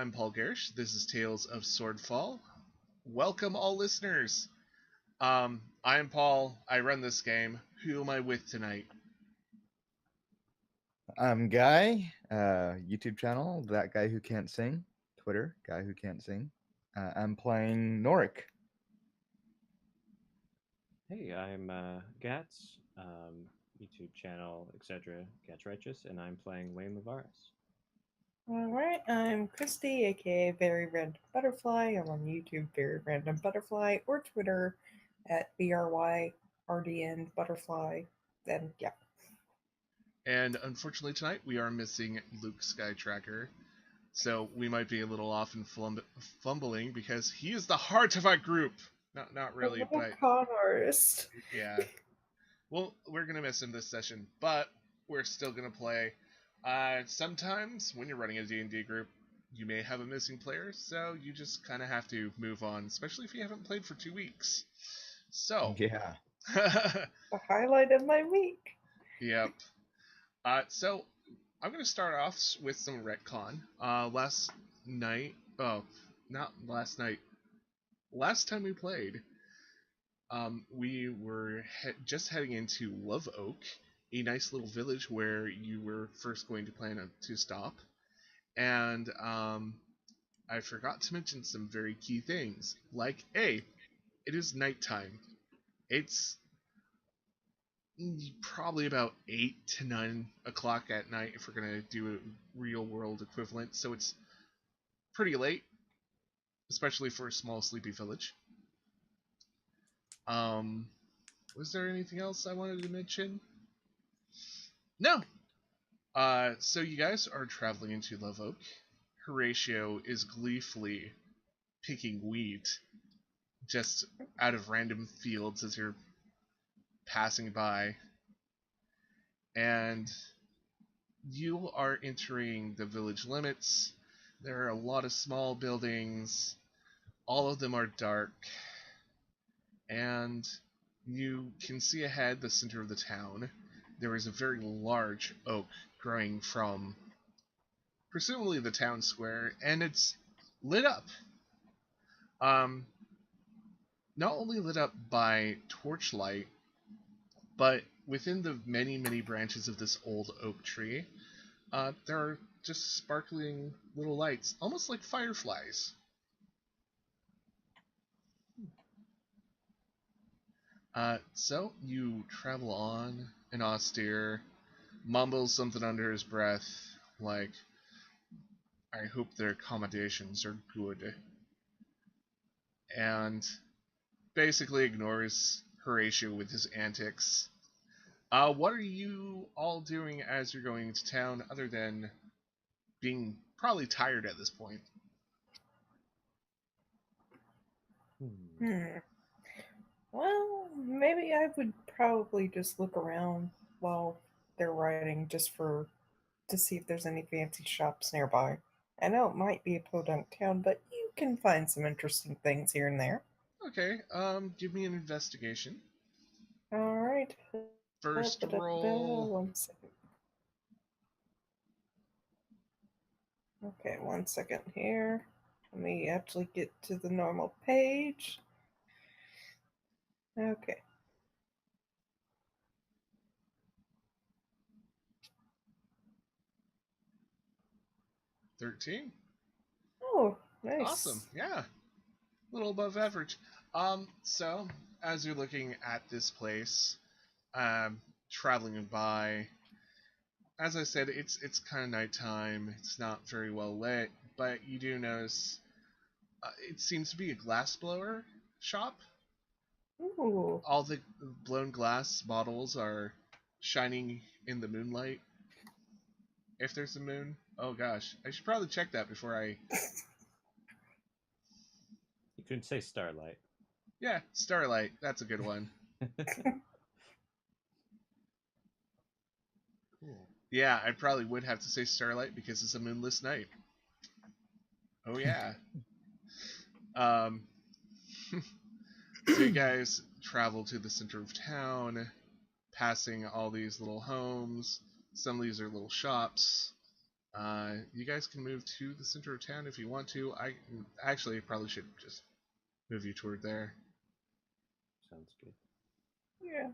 I'm Paul Gersh. This is Tales of Swordfall. Welcome, all listeners. I am Paul. I run this game. Who am I with tonight? I'm Guy, YouTube channel, That Guy Who Can't Sing, Twitter, Guy Who Can't Sing. I'm playing Norik. Hey, I'm Gats, YouTube channel, etc. Gats Righteous, and I'm playing Lane Lavaris. Alright, I'm Christy, aka Very Random Butterfly. I'm on YouTube, Very Random Butterfly, or Twitter at BRYRDN Butterfly. Then, yeah. And unfortunately tonight we are missing Luke Skytracker. So we might be a little off and fumbling because he is the heart of our group. Not really, but con artist. yeah. Well, we're gonna miss him this session, but we're still gonna play. Sometimes when you're running a D&D group, you may have a missing player, so you just kind of have to move on, especially if you haven't played for 2 weeks. So Yeah. The highlight of my week. Yep. So I'm gonna start off with some retcon. Last time we played, we were just heading into Love Oak, a nice little village where you were first going to plan to stop. And I forgot to mention some very key things, like A, it is nighttime. It's probably about 8 to 9 o'clock at night if we're going to do a real world equivalent, so it's pretty late, especially for a small sleepy village. Was there anything else I wanted to mention? No! So you guys are traveling into Love Oak. Horatio is gleefully picking wheat just out of random fields as you're passing by. And you are entering the village limits. There are a lot of small buildings. All of them are dark. And you can see ahead the center of the town. There is a very large oak growing from presumably the town square, and it's lit up. Not only lit up by torchlight, but within the many, many branches of this old oak tree, there are just sparkling little lights, almost like fireflies. So you travel on, and Austere mumbles something under his breath, like, I hope their accommodations are good. And basically ignores Horatio with his antics. What are you all doing as you're going into town, other than being probably tired at this point? Well, maybe I would probably just look around while they're riding to see if there's any fancy shops nearby. I know it might be a podunk town, but you can find some interesting things here and there. Okay, give me an investigation. Alright. First roll. 1 second. Okay, 1 second here. Let me actually get to the normal page. Okay. $13. Oh, nice. Awesome, yeah. A little above average. So, as you're looking at this place, traveling by, as I said, it's kind of nighttime. It's not very well lit, but you do notice it seems to be a glassblower shop. Ooh. All the blown glass bottles are shining in the moonlight. If there's a moon. Oh gosh, I should probably check that before I... You could say starlight. Yeah, starlight. That's a good one. Cool. Yeah, I probably would have to say starlight because it's a moonless night. Oh yeah. So you guys travel to the center of town, passing all these little homes. Some of these are little shops. You guys can move to the center of town if you want to. I actually probably should just move you toward there. Sounds good. Yeah.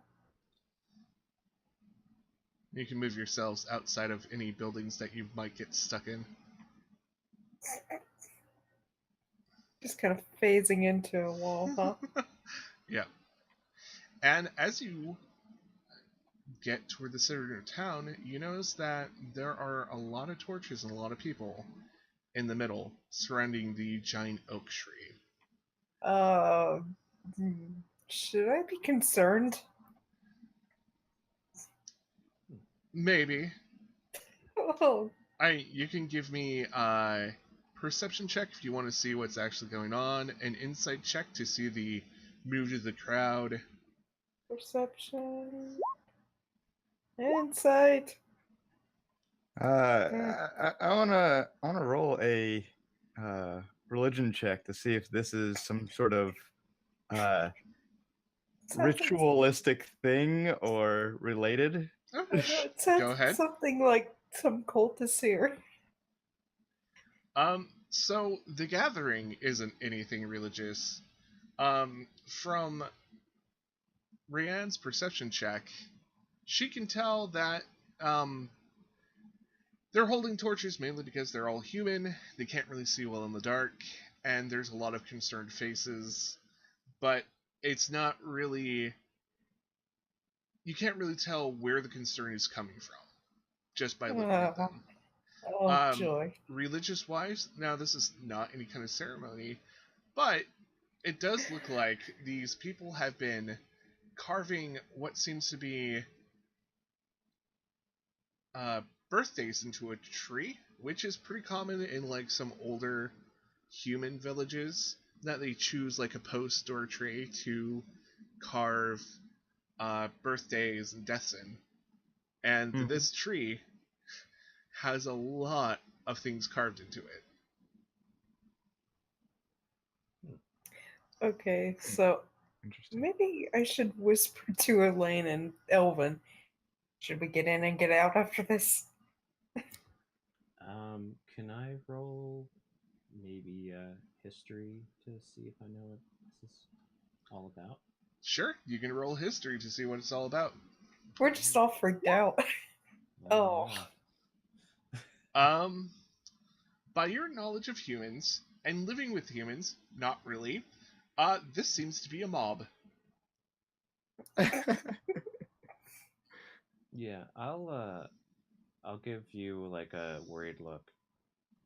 You can move yourselves outside of any buildings that you might get stuck in. Just kind of phasing into a wall, huh? Yeah. And as you get toward the center of town, you notice that there are a lot of torches and a lot of people in the middle surrounding the giant oak tree. Should I be concerned? Maybe. Oh, You can give me a perception check if you want to see what's actually going on, an insight check to see the mood of the crowd. perception. Insight. I wanna roll a religion check to see if this is some sort of ritualistic thing or related. I don't know, it says Go ahead. something like some cultists here. So the gathering isn't anything religious. From Rianne's perception check, she can tell that they're holding torches mainly because they're all human. They can't really see well in the dark, and there's a lot of concerned faces. But it's not really. You can't really tell where the concern is coming from just by looking at them. Oh, joy. Religious-wise, now this is not any kind of ceremony, but it does look like these people have been carving what seems to be birthdays into a tree, which is pretty common in like some older human villages, that they choose like a post or a tree to carve birthdays and deaths in. And this tree has a lot of things carved into it. Okay, so maybe I should whisper to Elaine and Elvin. Should we get in and get out after this? Can I roll maybe history to see if I know what this is all about? Sure, you can roll history to see what it's all about. We're just all freaked out. Oh. By your knowledge of humans and living with humans, not really. This seems to be a mob. Yeah, I'll give you like a worried look,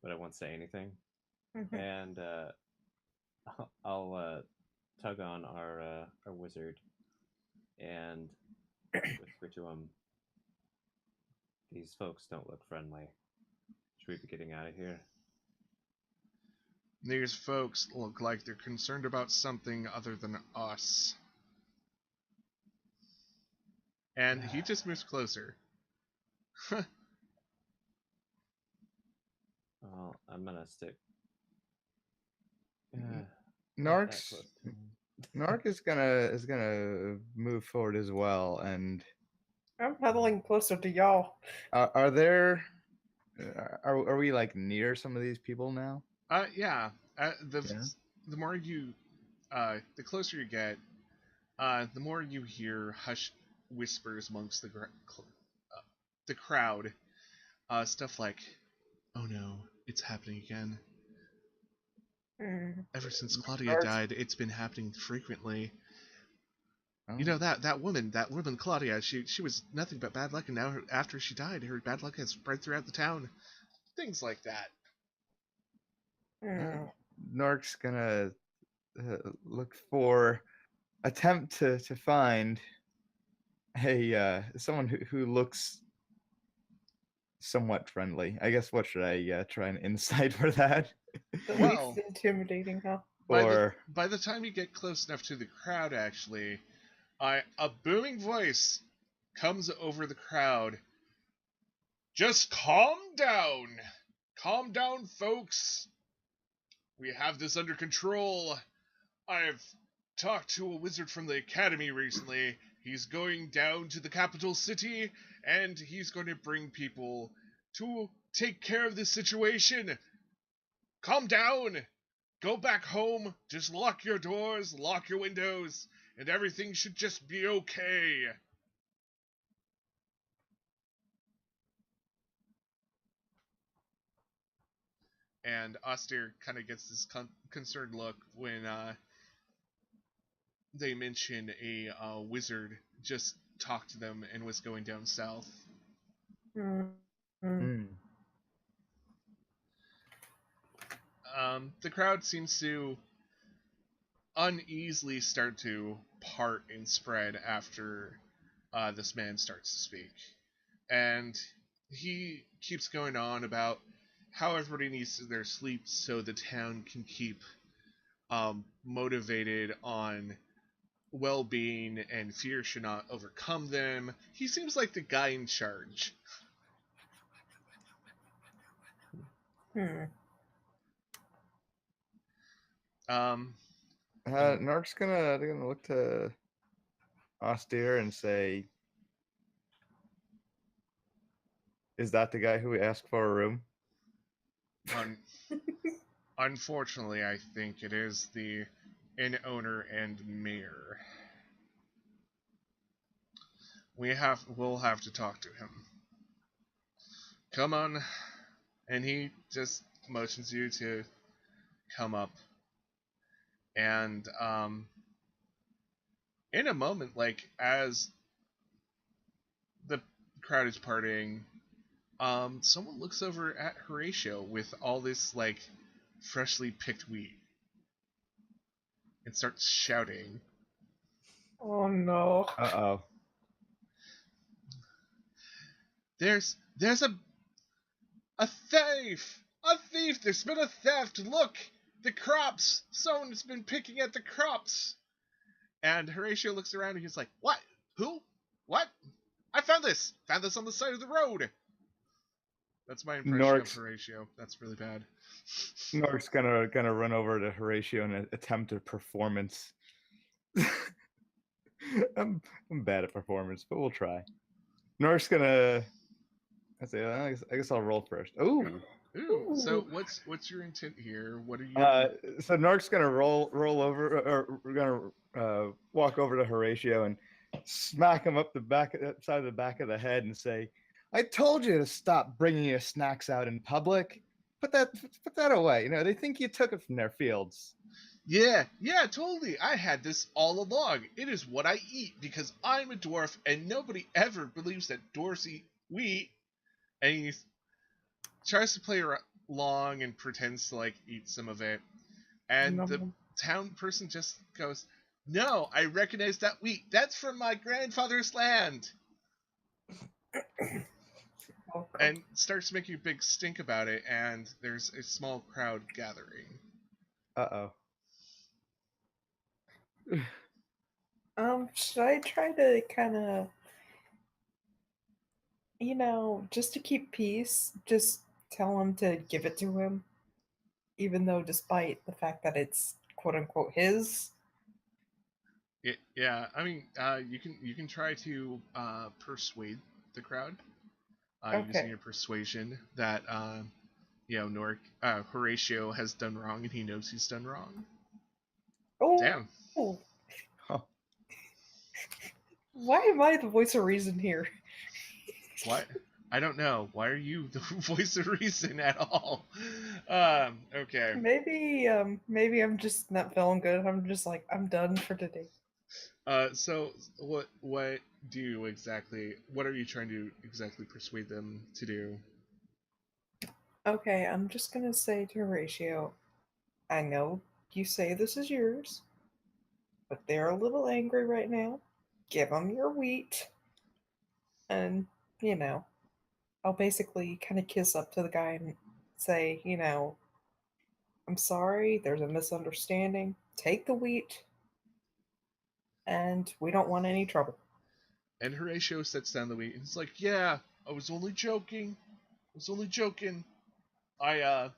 but I won't say anything. Mhm. And I'll tug on our wizard and whisper to him, "These folks don't look friendly. Should we be getting out of here?" These folks look like they're concerned about something other than us. And he just moves closer. Well, I'm gonna stick. Narc is gonna move forward as well, and I'm huddling closer to y'all. are we like near some of these people now? Yeah. The more you, the closer you get, the more you hear hushed whispers amongst the crowd. Stuff like, "Oh no, it's happening again. Ever since Claudia died, it's been happening frequently. Oh. You know that woman Claudia, she was nothing but bad luck, and now after she died, her bad luck has spread throughout the town. Things like that." Narc's gonna look for, attempt to find a someone who looks somewhat friendly. I guess what should I try an insight for that? The Well, least intimidating, huh? By the time you get close enough to the crowd, actually, a booming voice comes over the crowd. "Just calm down. Calm down, folks. We have this under control. I've talked to a wizard from the academy recently. He's going down to the capital city, and he's going to bring people to take care of this situation. Calm down. Go back home. Just lock your doors, lock your windows, and everything should just be okay. And Austere kind of gets this concerned look when they mention a wizard just talked to them and was going down south. Hmm. The crowd seems to uneasily start to part and spread after this man starts to speak. And he keeps going on about how everybody needs their sleep so the town can keep motivated on well-being and fear should not overcome them. He seems like the guy in charge. Nark's gonna look to Austere and say, "Is that the guy who asked for a room?" Unfortunately, I think it is the inn owner and mayor. We'll have to talk to him. Come on. And he just motions you to come up. And in a moment, like as the crowd is parting, someone looks over at Horatio with all this like freshly picked wheat and starts shouting. Oh no. Uh-oh. There's a thief! A thief! There's been a theft! Look! The crops! Someone's been picking at the crops! And Horatio looks around and he's like, what? Who? What? I found this! Found this on the side of the road! That's my impression of Horatio. That's really bad. Nork's gonna run over to Horatio and attempt a performance. I'm bad at performance, but we'll try. Nork's gonna. I guess I'll roll first. Ooh. So what's your intent here? What are you? So Nork's gonna roll over, or we're gonna walk over to Horatio and smack him up the side of the back of the head and say, "I told you to stop bringing your snacks out in public. Put that away. You know they think you took it from their fields." Yeah, totally. I had this all along. It is what I eat because I'm a dwarf, and nobody ever believes that dwarves eat wheat. And he tries to play along and pretends to like eat some of it. And the town person just goes, "No, I recognize that wheat. That's from my grandfather's land." And starts making a big stink about it, and there's a small crowd gathering. Uh-oh. Should I try to kind of, just to keep peace, just tell him to give it to him, even though despite the fact that it's quote unquote his? Yeah. I mean, you can try to persuade the crowd using your persuasion that Horatio has done wrong and he knows he's done wrong. Oh, damn! Oh. Why am I the voice of reason here? What? I don't know. Why are you the voice of reason at all? Okay. Maybe I'm just not feeling good. I'm just like, I'm done for today. So what do you exactly? What are you trying to exactly persuade them to do? Okay, I'm just gonna say to Horatio, I know you say this is yours, but they're a little angry right now. Give them your wheat, and I'll basically kind of kiss up to the guy and say, I'm sorry, there's a misunderstanding. Take the wheat, and we don't want any trouble. And Horatio sets down the wheat and he's like, "Yeah, I was only joking. I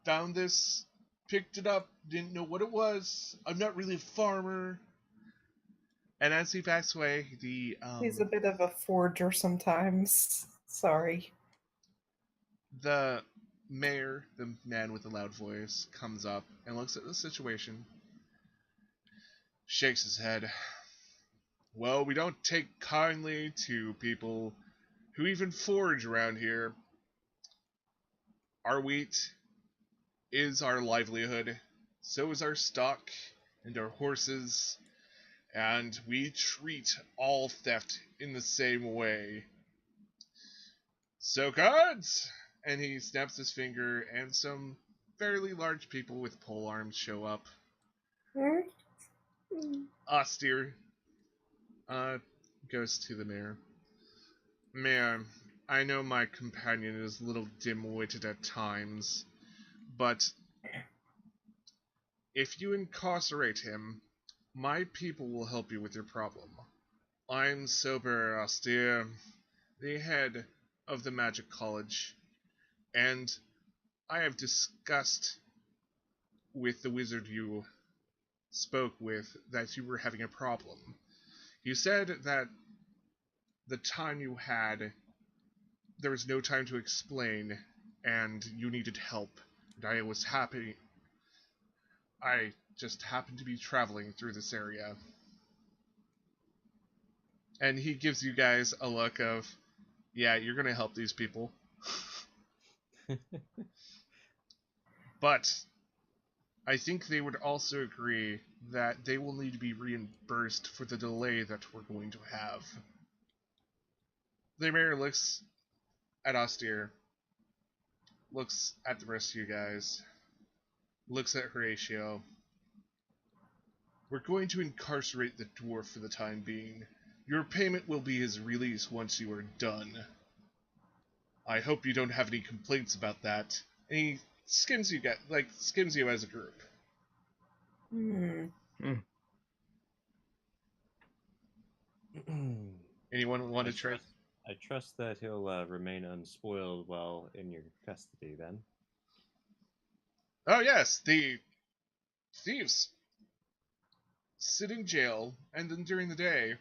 found this, picked it up, didn't know what it was. I'm not really a farmer." And as he backs away, he's a bit of a forger sometimes. Sorry. The mayor, the man with the loud voice, comes up and looks at the situation, shakes his head. Well, we don't take kindly to people who even forage around here. Our wheat is our livelihood, so is our stock and our horses, and we treat all theft in the same way. So, guards! And he snaps his finger, and some fairly large people with pole arms show up. Austere goes to the mayor. Mayor, I know my companion is a little dim-witted at times, but if you incarcerate him, my people will help you with your problem. I'm Sober Austere, the head of the Magic College, and I have discussed with the wizard you spoke with that you were having a problem. You said that the time you had, there was no time to explain, and you needed help. And I was happy. I just happened to be traveling through this area. And he gives you guys a look of, yeah, you're gonna help these people. But I think they would also agree that they will need to be reimbursed for the delay that we're going to have. The mayor looks at Austere, looks at the rest of you guys, looks at Horatio. We're going to incarcerate the dwarf for the time being. Your payment will be his release once you are done. I hope you don't have any complaints about that. And he skims you guys, skims you as a group. Anyone want to try? I trust that he'll remain unspoiled while in your custody, then. Oh yes, the thieves sit in jail, and then during the day,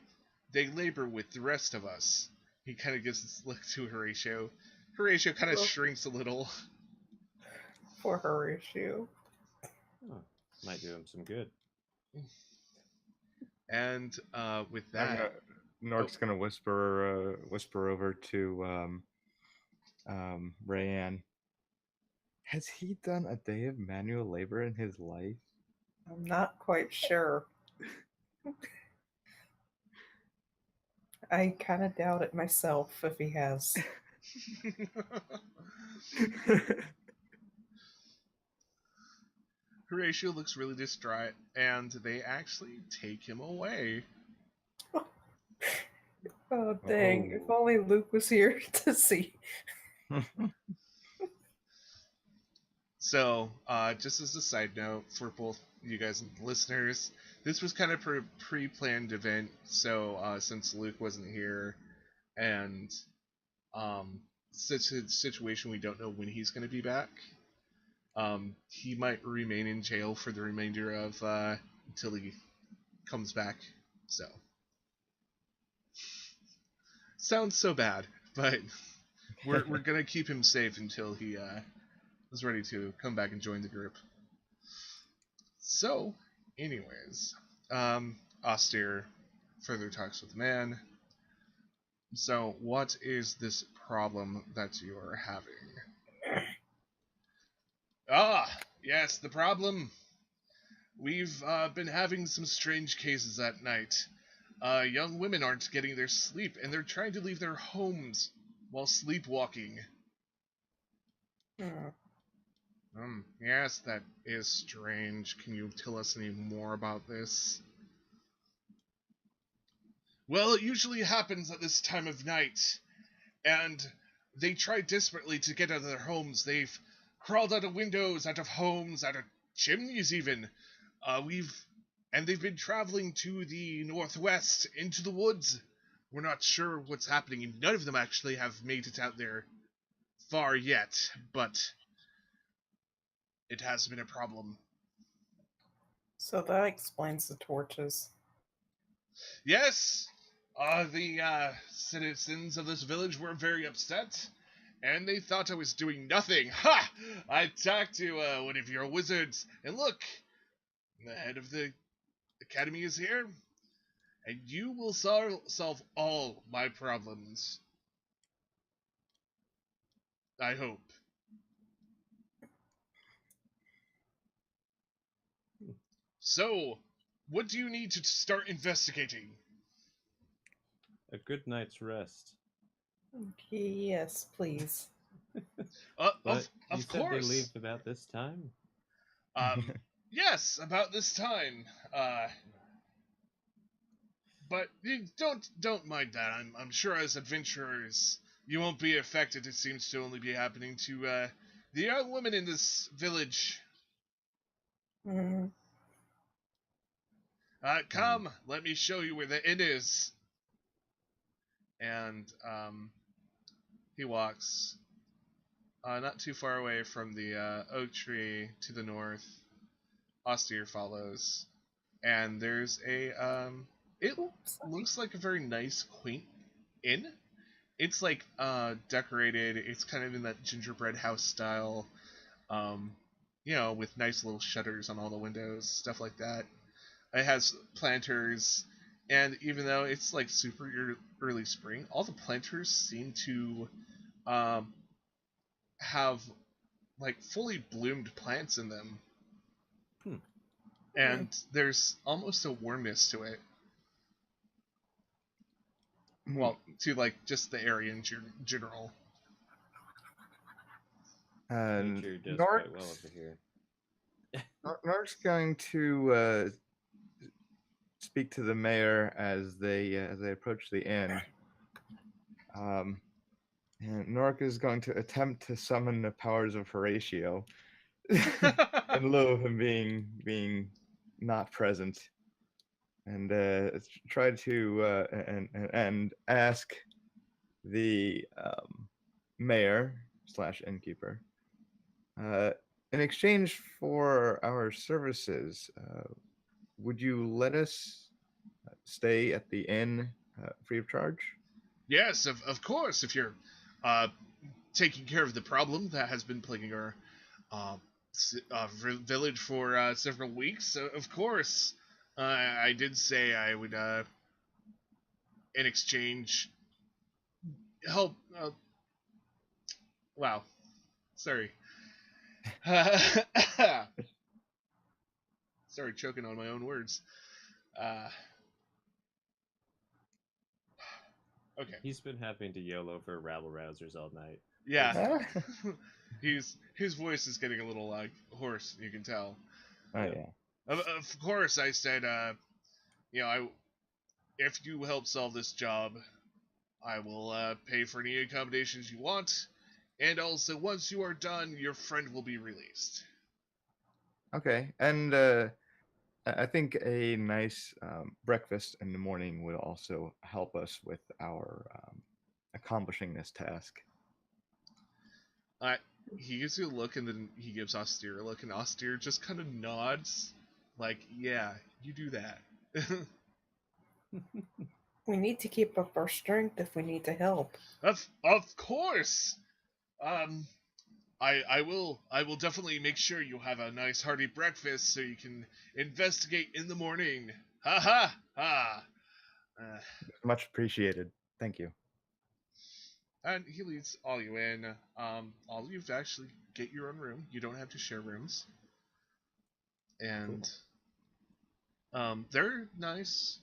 they labor with the rest of us. He kind of gives this look to Horatio. Horatio kind of shrinks a little. For Horatio. Oh, might do him some good. And with that, Nork's gonna whisper over to Rayanne. Has he done a day of manual labor in his life? I'm not quite sure. I kind of doubt it myself if he has. Horatio looks really distraught, and they actually take him away. Oh, dang. If only Luke was here to see. So, just as a side note for both you guys and listeners, this was kind of a pre-planned event, so since Luke wasn't here, and such a situation we don't know when he's going to be back, he might remain in jail for the remainder of, until he comes back, so. Sounds so bad, but we're going to keep him safe until he, is ready to come back and join the group. So, anyways, Austere further talks with the man. So, what is this problem that you are having? Ah, yes, the problem. We've been having some strange cases at night. Young women aren't getting their sleep, and they're trying to leave their homes while sleepwalking. Yes, that is strange. Can you tell us any more about this? Well, it usually happens at this time of night, and they try desperately to get out of their homes. They've crawled out of windows, out of homes, out of chimneys even. They've been traveling to the northwest, into the woods. We're not sure what's happening, and none of them actually have made it out there far yet, but it has been a problem. So that explains the torches. Yes, the citizens of this village were very upset, and they thought I was doing nothing. Ha! I talked to one of your wizards, and look, the head of the academy is here, and you will solve all my problems. I hope. So, what do you need to start investigating? A good night's rest. Yes, please. But Of you said course. they leave about this time? Yes, about this time. But you don't mind that. I'm sure as adventurers you won't be affected. It seems to only be happening to the young women in this village. Mm. Come, let me show you where the inn is. And he walks not too far away from the oak tree to the north. Austere follows, and there's a it looks like a very nice, quaint inn. It's like decorated. It's kind of in that gingerbread house style, with nice little shutters on all the windows, stuff like that. It has planters, and even though it's like super early spring, all the planters seem to have like fully bloomed plants in them. And there's almost a warmness to it. Well, to like just the area in general. Nature does quite well over here. Nark's going to speak to the mayor as they approach the inn. And Nork is going to attempt to summon the powers of Horatio in lieu of him being not present, and try to and ask the mayor / innkeeper, in exchange for our services, would you let us stay at the inn free of charge? Yes, of course. If you're taking care of the problem that has been plaguing our village for several weeks, of course. I did say I would, in exchange, help. Wow. Sorry. Sorry, choking on my own words. Okay. He's been having to yell over rabble rousers all night. Yeah. His voice is getting a little hoarse, you can tell. Oh yeah. Of course, I said, if you help solve this job, I will pay for any accommodations you want, and also once you are done, your friend will be released. Okay, and I think a nice breakfast in the morning would also help us with our accomplishing this task. He gives you a look, and then he gives Austere a look, and Austere just kind of nods, like, yeah, you do that. We need to keep up our strength if we need to help. Of course! I will definitely make sure you have a nice hearty breakfast so you can investigate in the morning. Ha ha ha! Much appreciated. Thank you. And he leads all you in. All of you have to actually get your own room. You don't have to share rooms. And they're nice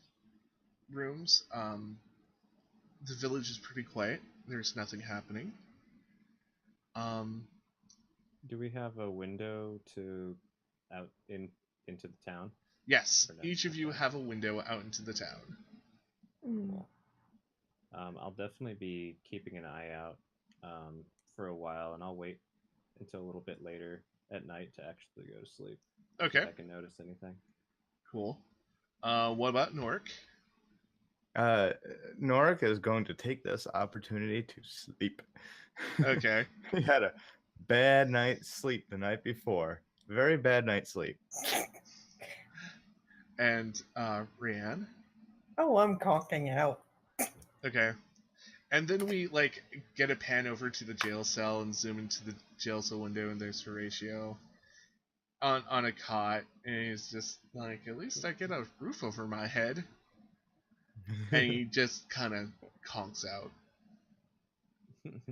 rooms. The village is pretty quiet. There's nothing happening. Do we have a window to out into the town? Yes, each of you have a window out into the town. Mm. I'll definitely be keeping an eye out for a while, and I'll wait until a little bit later at night to actually go to sleep. Okay. If I can notice anything. Cool. What about Nork? Norik is going to take this opportunity to sleep. Okay. He had a bad night's sleep the night before. Very bad night's sleep. And Rianne? Oh, I'm conking out. Okay. And then we like get a pan over to the jail cell and zoom into the jail cell window, and there's Horatio on a cot, and he's just like, at least I get a roof over my head. And he just kind of conks out.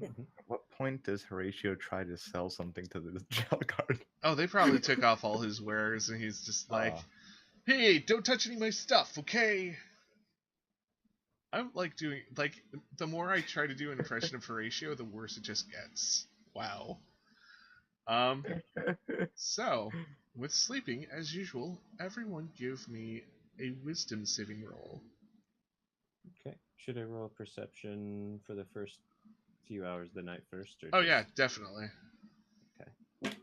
At what point does Horatio try to sell something to the jail guard? Oh, they probably took off all his wares, and he's just like, hey, don't touch any of my stuff, okay? I'm like doing, like, the more I try to do an impression of Horatio, the worse it just gets. Wow. So, with sleeping, as usual, everyone give me a wisdom saving roll. Okay. Should I roll perception for the first few hours of the night first? Or Oh just... yeah, definitely. Okay.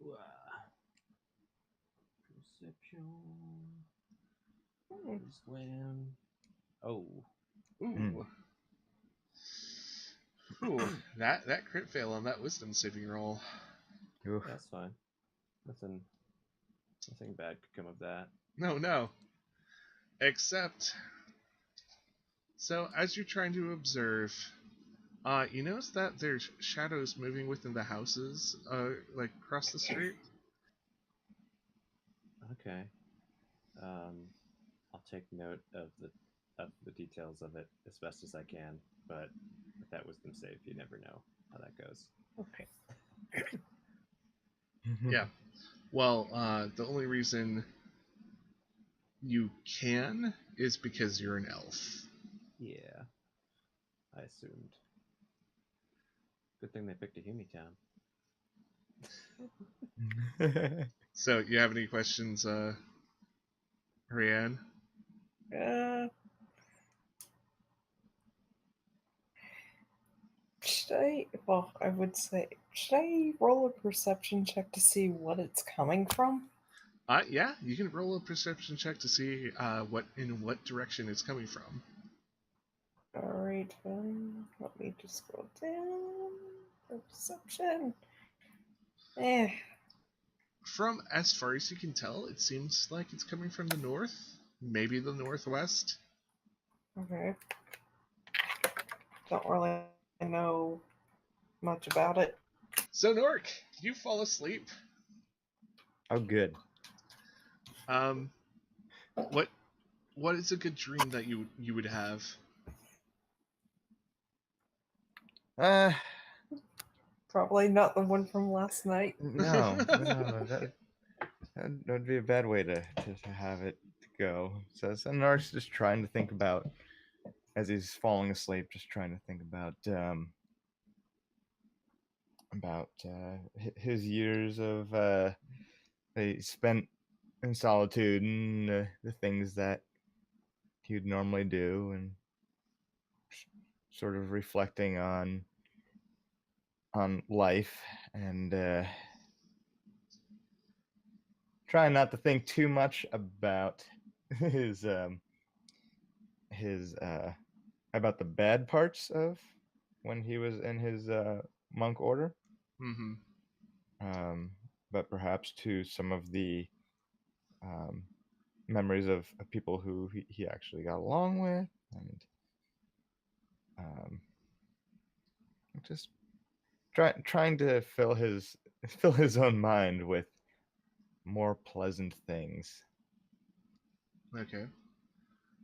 Wow. Perception. Slam. Oh. Ooh. Ooh, that crit fail on that wisdom saving roll. Oof. That's fine. Nothing bad could come of that. No. Except, so as you're trying to observe, you notice that there's shadows moving within the houses, like across the street. Okay. I'll take note of the details of it as best as I can, but with that wisdom save, you never know how that goes. Okay. Yeah. Well, the only reason you can is because you're an elf. Yeah. I assumed. Good thing they picked a Hume town. So, you have any questions, Rianne? I would say, should I roll a perception check to see what it's coming from? Yeah, you can roll a perception check to see in what direction it's coming from. Alright, let me just scroll down. Perception. From as far as you can tell, it seems like it's coming from the north, maybe the northwest. Okay. Don't really know much about it. So, Nork, you fall asleep. Oh, good. What is a good dream that you would have? Probably not the one from last night. No, that'd be a bad way to have it go. So Nark's just trying to think about, as he's falling asleep, just trying to think about his years of that he spent in solitude, and the things that he would normally do, and sort of reflecting on life, and trying not to think too much about his about the bad parts of when he was in his monk order. Mm-hmm. But perhaps to some of the memories of people who he actually got along with, and just trying to fill his own mind with more pleasant things. Okay.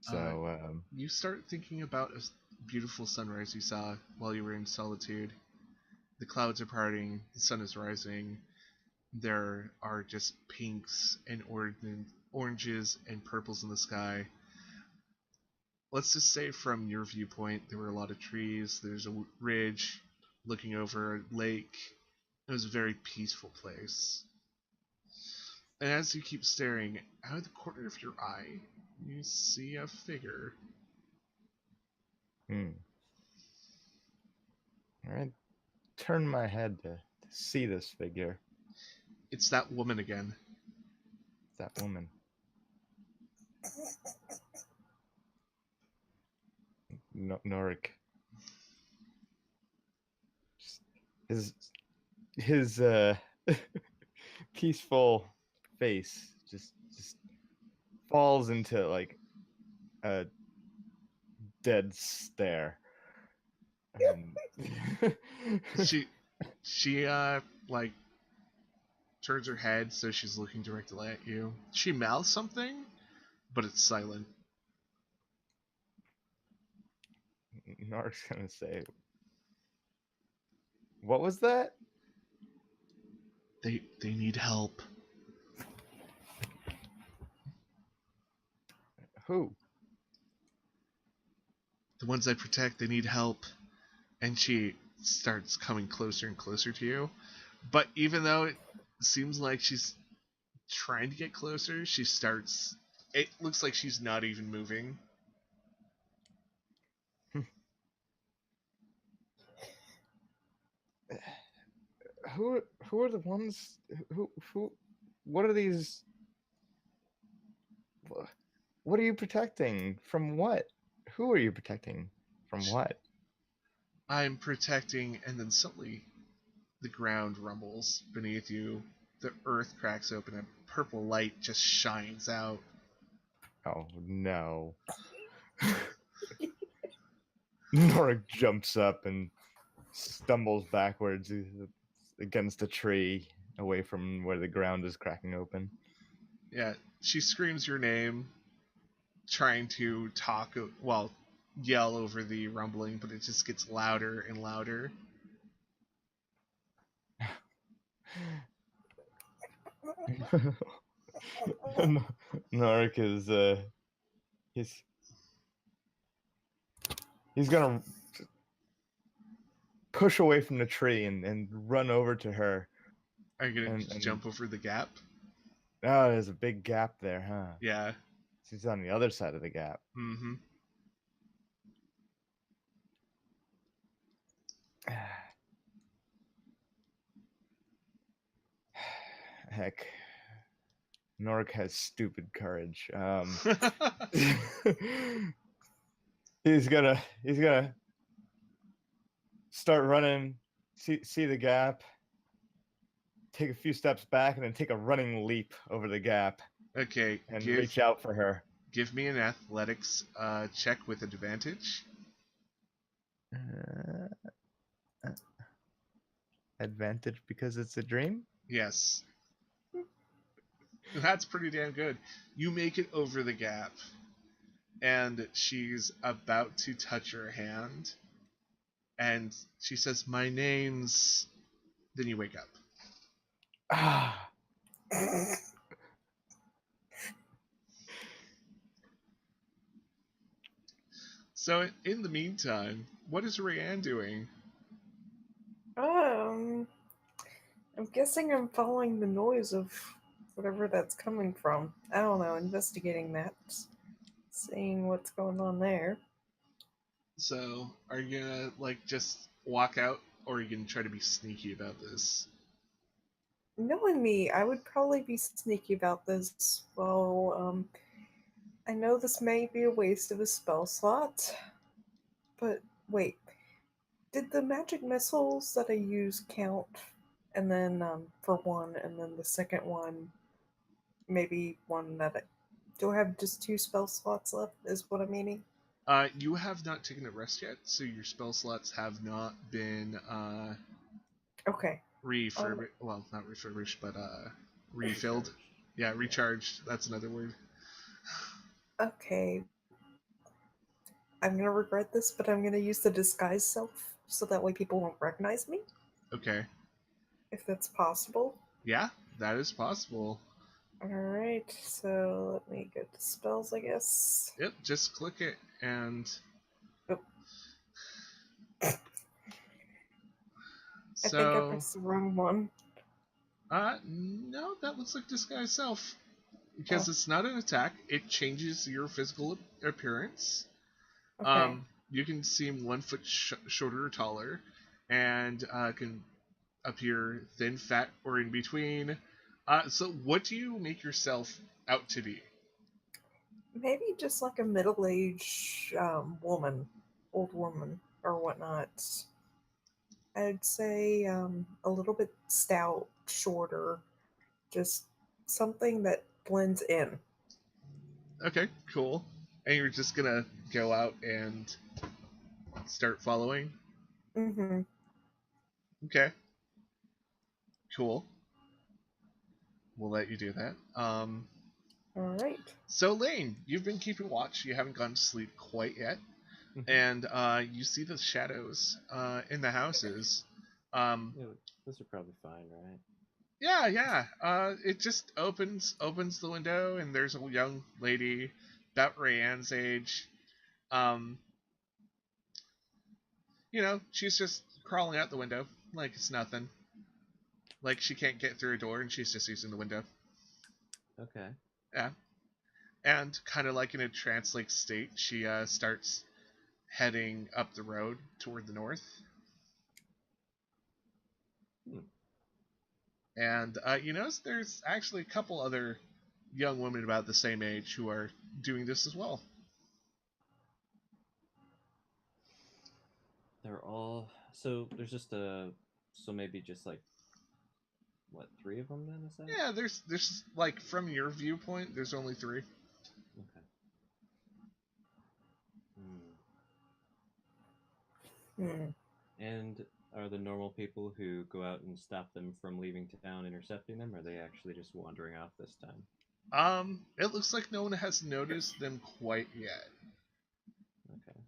So You start thinking about a beautiful sunrise you saw while you were in solitude. The clouds are parting, the sun is rising. There are just pinks and oranges and purples in the sky. Let's just say from your viewpoint, there were a lot of trees. There's a ridge looking over a lake. It was a very peaceful place. And as you keep staring, out of the corner of your eye, you see a figure. All right, turn my head to see this figure. It's that woman again. That woman. Norik. His peaceful face just falls into like a dead stare, And She like turns her head so she's looking directly at you. She mouths something, but it's silent. Nark's gonna say, "What was that?" They need help. Who? The ones I protect, they need help. And she starts coming closer and closer to you. But even though it seems like she's trying to get closer, it looks like she's not even moving. Who are the ones who what are these? What are you protecting from what? Who are you protecting from what? I'm protecting, and then suddenly the ground rumbles beneath you. The earth cracks open, and purple light just shines out. Oh no. Norik jumps up and stumbles backwards against a tree away from where the ground is cracking open. Yeah, she screams your name, trying to yell over the rumbling, but it just gets louder and louder. Norik is he's gonna push away from the tree and run over to her. Are you gonna And jump over the gap? Oh, there's a big gap there, huh? Yeah. She's on the other side of the gap. Mm-hmm. Heck, Norik has stupid courage. He's gonna start running, see the gap, take a few steps back, and then take a running leap over the gap. Okay. And reach out for her. Give me an athletics check with advantage. Advantage because it's a dream? Yes. That's pretty damn good. You make it over the gap, and she's about to touch your hand, and she says, "My name's..." Then you wake up. Ah. So, in the meantime, what is Rayanne doing? I'm guessing I'm following the noise of whatever that's coming from. I don't know, investigating that, seeing what's going on there. So, are you gonna, just walk out, or are you gonna try to be sneaky about this? Knowing me, I would probably be sneaky about this. Well, I know this may be a waste of a spell slot, but wait, did the magic missiles that I use count? And then for one, and then the second one, maybe one that do I have just 2 spell slots left? Is what I'm meaning. You have not taken a rest yet, so your spell slots have not been Okay. refurbished. Well, not refurbished, but refilled. Yeah, recharged. That's another word. Okay. I'm gonna regret this, but I'm gonna use the disguise self so that way people won't recognize me. Okay. If that's possible. Yeah, that is possible. Alright, so let me go to spells, I guess. Yep, just click it and... Oh. So... I think I pressed the wrong one. No, that looks like disguise self. Because it's not an attack, it changes your physical appearance. Okay. You can seem 1 foot shorter or taller, and can appear thin, fat, or in between. So what do you make yourself out to be? Maybe just like a middle-aged woman, old woman, or whatnot. I'd say a little bit stout, shorter, just something that blends in. Okay, cool. And you're just gonna go out and start following? Mm-hmm. Okay. Cool. We'll let you do that. All right. So Lane, you've been keeping watch. You haven't gone to sleep quite yet, and you see the shadows in the houses. Yeah, those are probably fine, right? Yeah. It just opens the window, and there's a young lady about Rayanne's age. Um, she's just crawling out the window like it's nothing. Like she can't get through a door, and she's just using the window. Okay. Yeah. And kind of like in a trance-like state, she starts heading up the road toward the north. And you notice there's actually a couple other young women about the same age who are doing this as well. They're all so there's just so maybe just like what, 3 of them then, is that? Yeah, there's like from your viewpoint, there's only 3. Okay. Hmm. And are the normal people who go out and stop them from leaving town intercepting them, or are they actually just wandering off this time? It looks like no one has noticed them quite yet. Okay.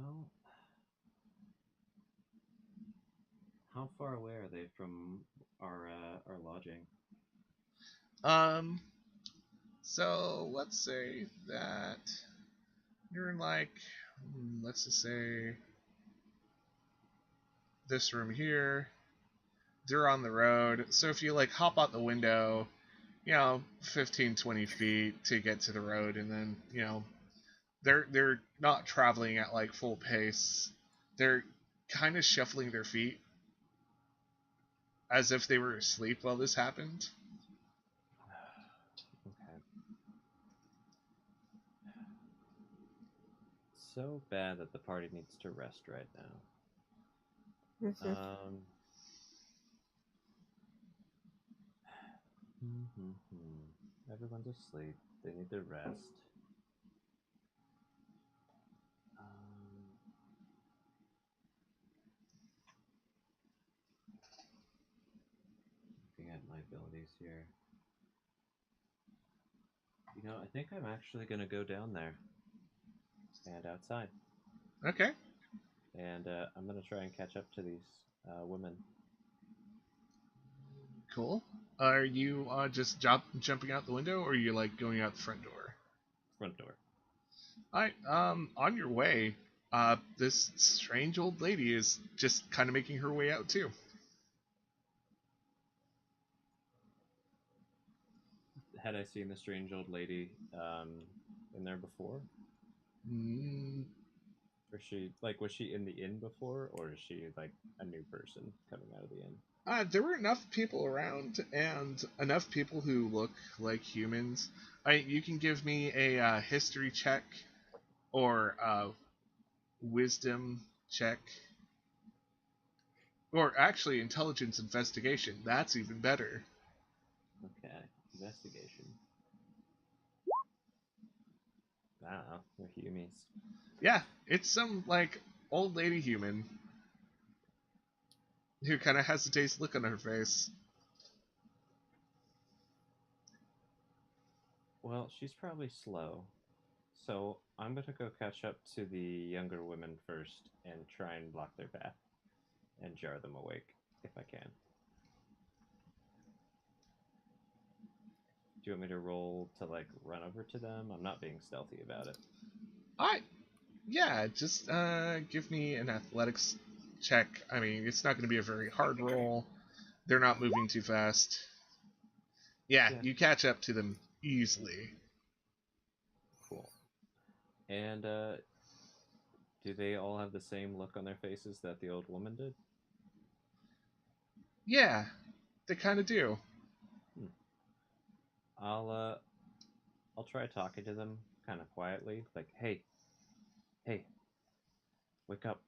Well, how far away are they from our lodging? So let's say that you're in like, let's just say this room here. They're on the road, so if you like hop out the window, 15, 20 feet to get to the road, and then they're not traveling at like full pace. They're kind of shuffling their feet as if they were asleep while this happened. Okay. So bad that the party needs to rest right now. Mm-hmm. Everyone's asleep. They need their rest. Looking at my abilities here. I think I'm actually going to go down there and outside. Okay. And I'm going to try and catch up to these women. Cool. Are you just jumping out the window, or are you like going out the front door? Front door. Alright, on your way, this strange old lady is just kind of making her way out too. Had I seen the strange old lady in there before? Or was she in the inn before, or is she like a new person coming out of the inn? There were enough people around, and enough people who look like humans. You can give me a history check, or wisdom check, or actually intelligence investigation. That's even better. Okay, investigation. I don't know, they're humies. Yeah, it's some like old lady human who kind of has a dazed look on her face. Well, she's probably slow, so I'm gonna go catch up to the younger women first and try and block their path and jar them awake if I can. Do you want me to roll to like run over to them? I'm not being stealthy about it. Yeah, just give me an athletics check. I mean, it's not going to be a very hard roll. They're not moving too fast. Yeah, you catch up to them easily. Cool. And do they all have the same look on their faces that the old woman did? Yeah, they kind of do. I'll try talking to them kind of quietly, like, hey, wake up.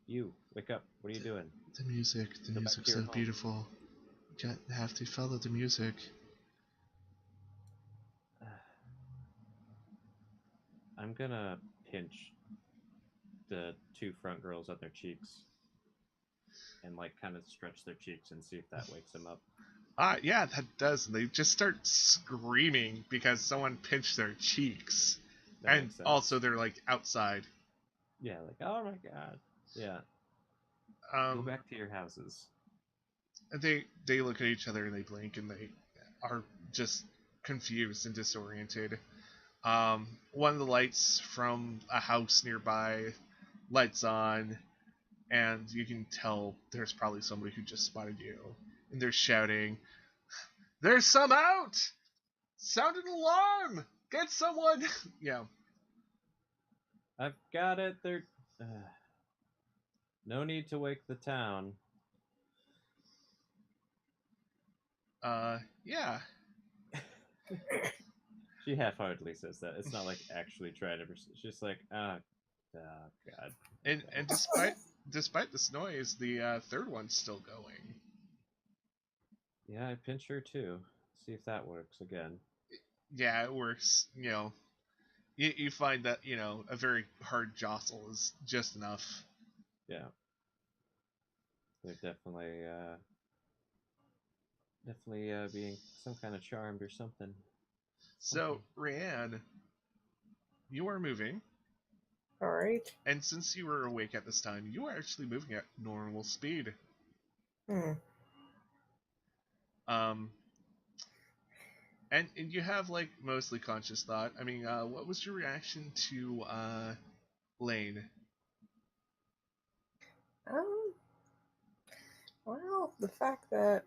You, wake up. What are you doing? The music's so home. beautiful. have to follow the music. I'm gonna pinch the two front girls on their cheeks and like kind of stretch their cheeks and see if that wakes them up. Yeah, that does. They just start screaming because someone pinched their cheeks. That And makes sense. also they're like outside. Yeah, like, oh my god. Yeah. Go back to your houses. They look at each other and they blink and they are just confused and disoriented. One of the lights from a house nearby lights on, and you can tell there's probably somebody who just spotted you. And they're shouting, "There's some out! Sound an alarm! Get someone!" Yeah. I've got it. They're... no need to wake the town. Yeah. She half-heartedly says that. It's not like actually trying to... It's just like, oh god. And despite this noise, the third one's still going. Yeah, I pinch her too. See if that works again. Yeah, it works. You find that a very hard jostle is just enough. Yeah. They're definitely being some kind of charmed or something. So, Rhiann, you are moving, All right. and since you were awake at this time, you are actually moving at normal speed. And you have like mostly conscious thought. I mean, what was your reaction to Lane? Well, the fact that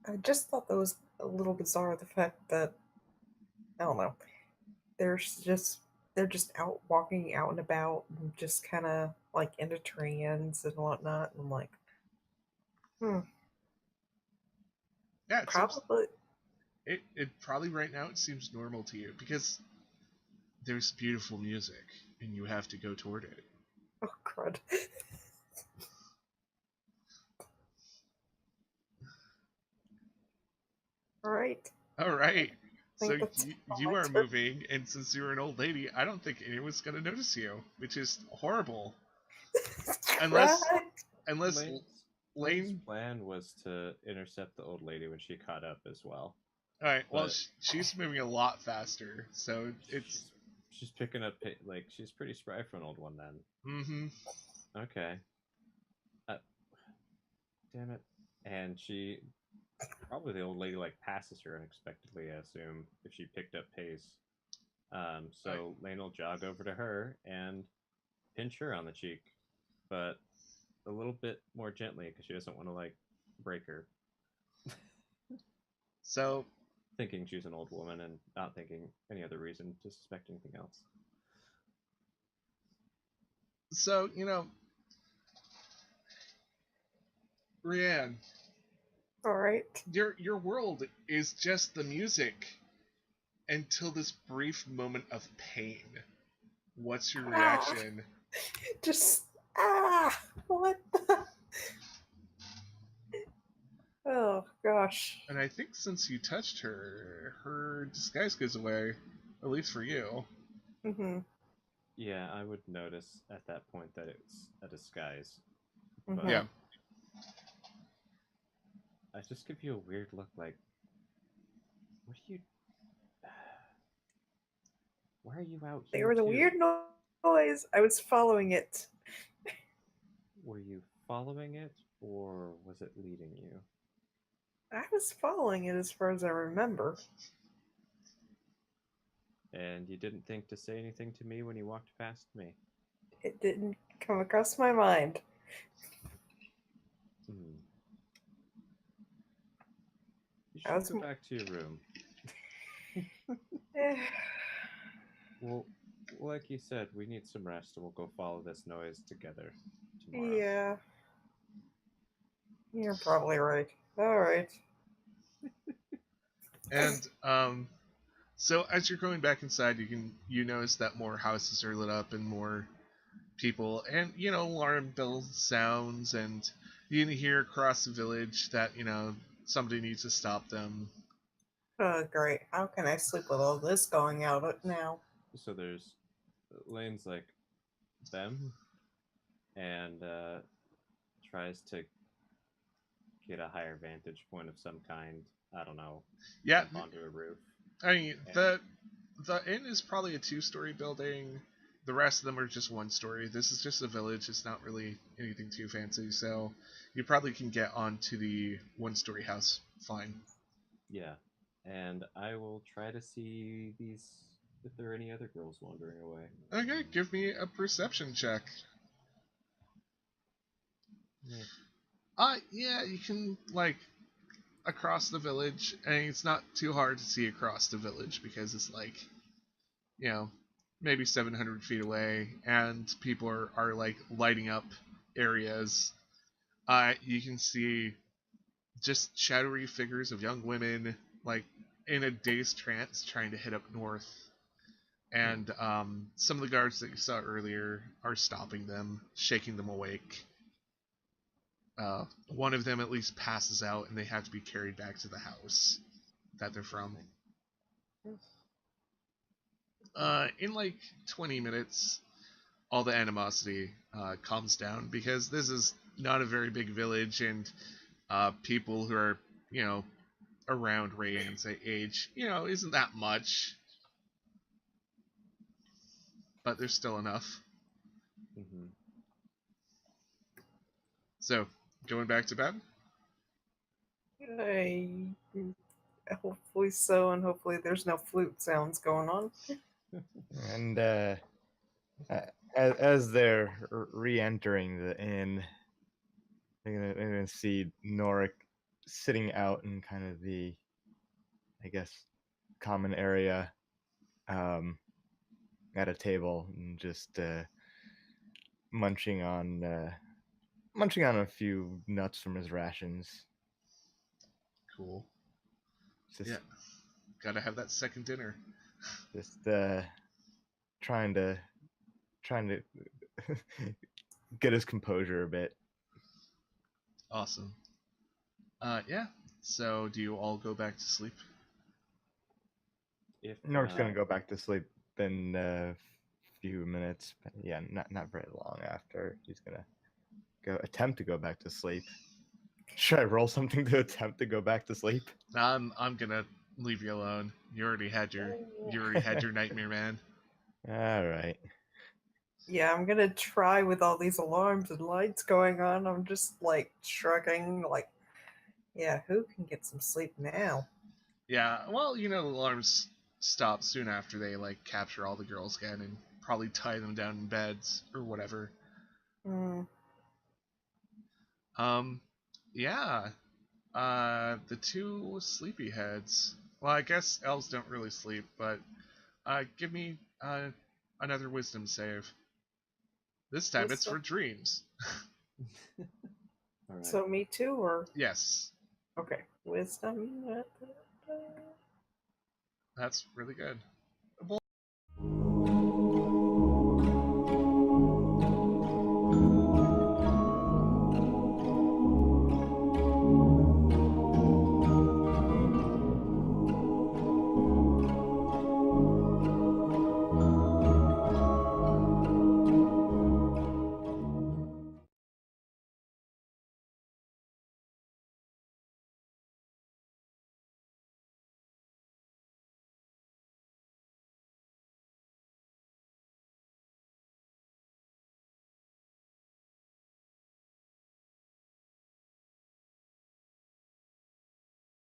I just thought that was a little bizarre. The fact that I don't know, they're just out walking out and about, and just kind of like into trans and whatnot. And I'm like, Yeah, probably. It probably right now it seems normal to you because there's beautiful music and you have to go toward it. Oh crud. All right. So that's you are fine. moving, and since you're an old lady, I don't think anyone's gonna notice you, which is horrible. Unless Lane's Lane. plan was to intercept the old lady when she caught up as well. All right. Well, But- she's moving a lot faster, so it's. She's picking up like she's pretty spry for an old one then. Mm-hmm. Okay. Damn it. And she probably the old lady like passes her unexpectedly, I assume, if she picked up pace. So Lane will jog over to her and pinch her on the cheek, but a little bit more gently because she doesn't want to like break her. So Thinking she's an old woman and not thinking any other reason to suspect anything else. Rhiann, All right. your world is just the music until this brief moment of pain. What's your reaction? Just what the? Oh gosh. And I think since you touched her, her disguise goes away, at least for you. Yeah, I would notice at that point that it's a disguise. Mhm. Yeah. I just give you a weird look like, what are you... Why are you out here There was a too? weird noise. I was following it. Were you following it, or was it leading you? I was following it as far as I remember. And you didn't think to say anything to me when you walked past me? It didn't come across my mind. Hmm. You I was should go back to your room. Eh, Well, like you said, we need some rest, and we'll go follow this noise together tomorrow. yeah. You're probably right. All right. And so as you're going back inside, you notice that more houses are lit up and more people, and alarm bell sounds, and You can hear across the village that, somebody needs to stop them. Oh, great. How can I sleep with all this going out now? So there's Lane's like them, and tries to get a higher vantage point of some kind. I don't know. Yeah, Up onto a roof. I mean, the inn is probably a 2-story building. The rest of them are just 1-story. This is just a village. It's not really anything too fancy, so you probably can get onto the 1-story house fine. Yeah, and I will try to see if there are any other girls wandering away. Okay, give me a perception check. Yeah, you can, across the village, and it's not too hard to see across the village because it's maybe 700 feet away, and people are lighting up areas. You can see just shadowy figures of young women, in a dazed trance, trying to head up north. And some of the guards that you saw earlier are stopping them, shaking them awake. One of them at least passes out, and they have to be carried back to the house that they're from. In 20 minutes, all the animosity calms down, because this is not a very big village, and people who are, around Rayan's age, isn't that much. But there's still enough. Mm-hmm. So, going back to bed? Hopefully so, and hopefully there's no flute sounds going on. And as they're re-entering the inn, they're gonna see Norik sitting out in kind of the, I guess, common area, at a table, and just munching on a few nuts from his rations. Cool. Just, Yeah. Gotta have that second dinner. Just trying to get his composure a bit. Awesome. Yeah. So, do you all go back to sleep? If Norik's gonna go back to sleep in a few minutes. But yeah, not very long after. He's gonna attempt to go back to sleep. Should I roll something to attempt to go back to sleep? I'm gonna leave you alone. You already had your nightmare, man. All right. Yeah, I'm gonna try with all these alarms and lights going on. I'm just shrugging, yeah, who can get some sleep now? Yeah, well, the alarms stop soon after they capture all the girls again and probably tie them down in beds or whatever. Yeah. The two sleepyheads. Well, I guess elves don't really sleep, but give me another wisdom save. This time it's for dreams. All right. So me too, or Yes. okay, wisdom. That's really good.